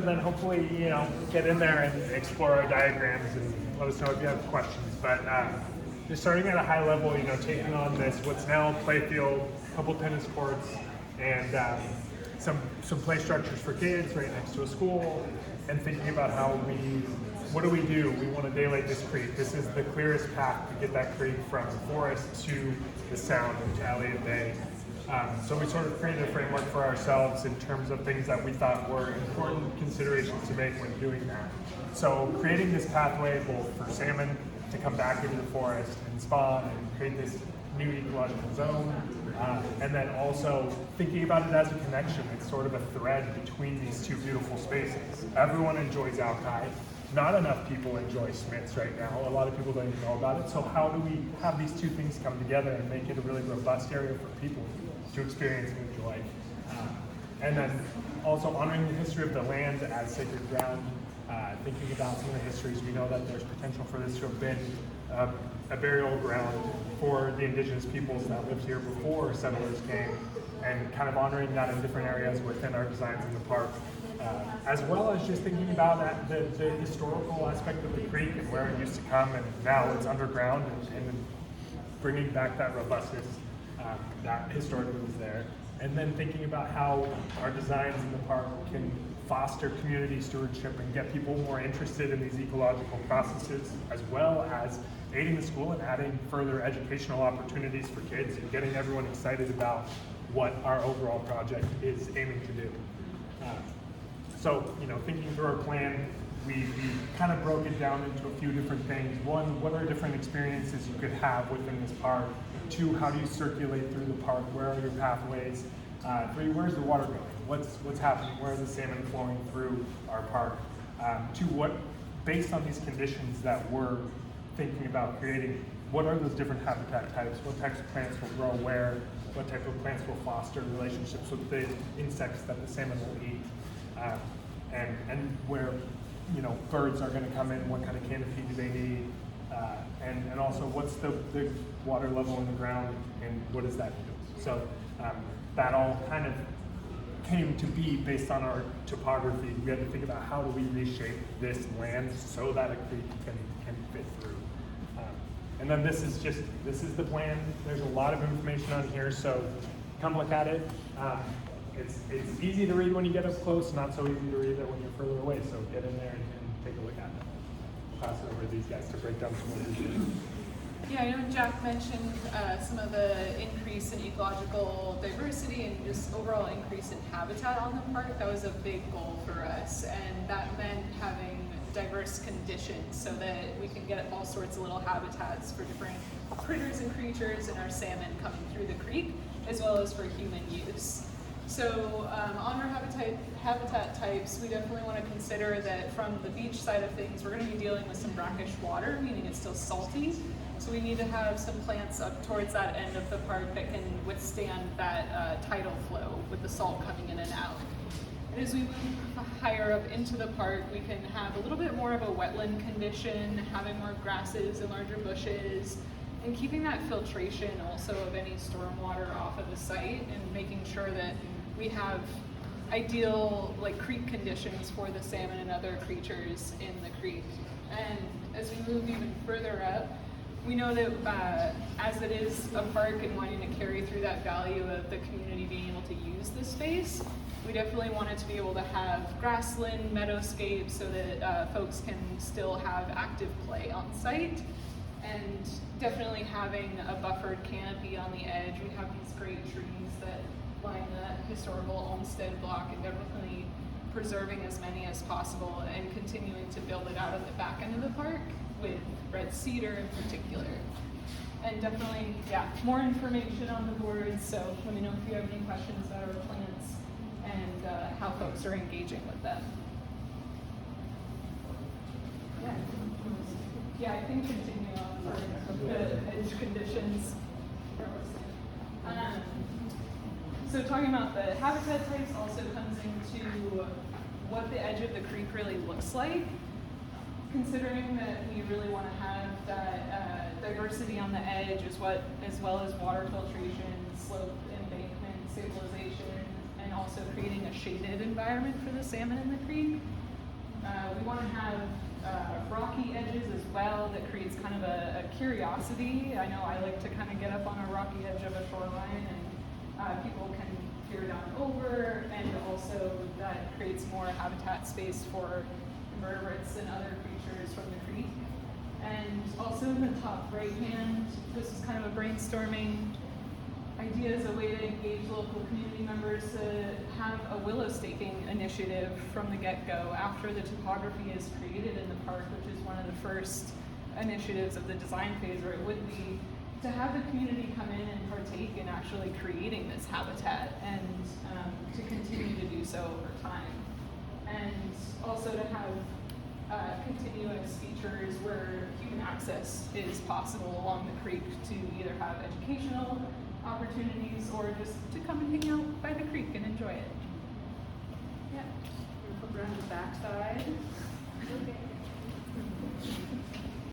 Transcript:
And then hopefully, get in there and explore our diagrams and let us know if you have questions. But just starting at a high level, taking on this, what's now a play field, a couple tennis courts, and some play structures for kids right next to a school, and thinking about what do? We want to daylight this creek. This is the clearest path to get that creek from the forest to the sound into Elliott Bay. So we sort of created a framework for ourselves in terms of things that we thought were important considerations to make when doing that. So creating this pathway both for salmon to come back into the forest and spawn and create this new ecological zone, and then also thinking about it as a connection. It's sort of a thread between these two beautiful spaces. Everyone enjoys Alki. Not enough people enjoy Schmitz right now. A lot of people don't even know about it. So how do we have these two things come together and make it a really robust area for people to experience and enjoy? And then also honoring the history of the land as sacred ground, thinking about some of the histories. We know that there's potential for this to have been a burial ground for the indigenous peoples that lived here before settlers came, and kind of honoring that in different areas within our designs in the park. As well as just thinking about the historical aspect of the creek and where it used to come, and now it's underground, and bringing back that robustness that historically was there. And then thinking about how our designs in the park can foster community stewardship and get people more interested in these ecological processes, as well as aiding the school and adding further educational opportunities for kids and getting everyone excited about what our overall project is aiming to do. So, thinking through our plan, we kind of broke it down into a few different things. One, what are different experiences you could have within this park? Two, how do you circulate through the park? Where are your pathways? Three, where's the water going? What's happening? Where are the salmon flowing through our park? Two, based on these conditions that we're thinking about creating, what are those different habitat types? What types of plants will grow where? What type of plants will foster relationships with the insects that the salmon will eat? And where birds are going to come in, what kind of canopy do they need, and also what's the water level in the ground, and what does that do? So that all kind of came to be based on our topography. We had to think about how do we reshape this land so that a creek can fit through. And then this is the plan. There's a lot of information on here, so come look at it. It's easy to read when you get up close, not so easy to read it when you're further away, so get in there and take a look at it. Pass it over to these guys to break down some of these. Yeah, I know Jack mentioned some of the increase in ecological diversity and just overall increase in habitat on the park. That was a big goal for us, and that meant having diverse conditions so that we can get all sorts of little habitats for different critters and creatures and our salmon coming through the creek, as well as for human use. So on our habitat types, we definitely want to consider that from the beach side of things, we're going to be dealing with some brackish water, meaning it's still salty. So we need to have some plants up towards that end of the park that can withstand that tidal flow with the salt coming in and out. And as we move higher up into the park, we can have a little bit more of a wetland condition, having more grasses and larger bushes, and keeping that filtration also of any stormwater off of the site, and making sure that we have ideal creek conditions for the salmon and other creatures in the creek. And as we move even further up, we know that as it is a park and wanting to carry through that value of the community being able to use the space, we definitely wanted to be able to have grassland, meadowscapes, so that folks can still have active play on site. And definitely having a buffered canopy on the edge. We have these great trees that line the historical Olmsted block, and definitely preserving as many as possible and continuing to build it out at the back end of the park with red cedar in particular. And definitely, more information on the boards, so let me know if you have any questions about our plants and how folks are engaging with them. Yeah, I can continue on for the edge conditions. So talking about the habitat types also comes into what the edge of the creek really looks like. Considering that we really want to have that diversity on the edge as well as water filtration, slope, embankment, stabilization, and and also creating a shaded environment for the salmon in the creek. We want to have rocky edges as well that creates kind of a curiosity. I know I like to kind of get up on a rocky edge of a shoreline and people can peer down over, and also that creates more habitat space for invertebrates and other creatures from the creek. And also in the top right hand, this is kind of a brainstorming idea as a way to engage local community members to have a willow staking initiative from the get-go after the topography is created in the park, which is one of the first initiatives of the design phase, or it would be to have the community come in and partake in actually creating this habitat and to continue to do so over time. And also to have continuous features where human access is possible along the creek to either have educational opportunities or just to come and hang out by the creek and enjoy it. Yeah. We'll go around the backside.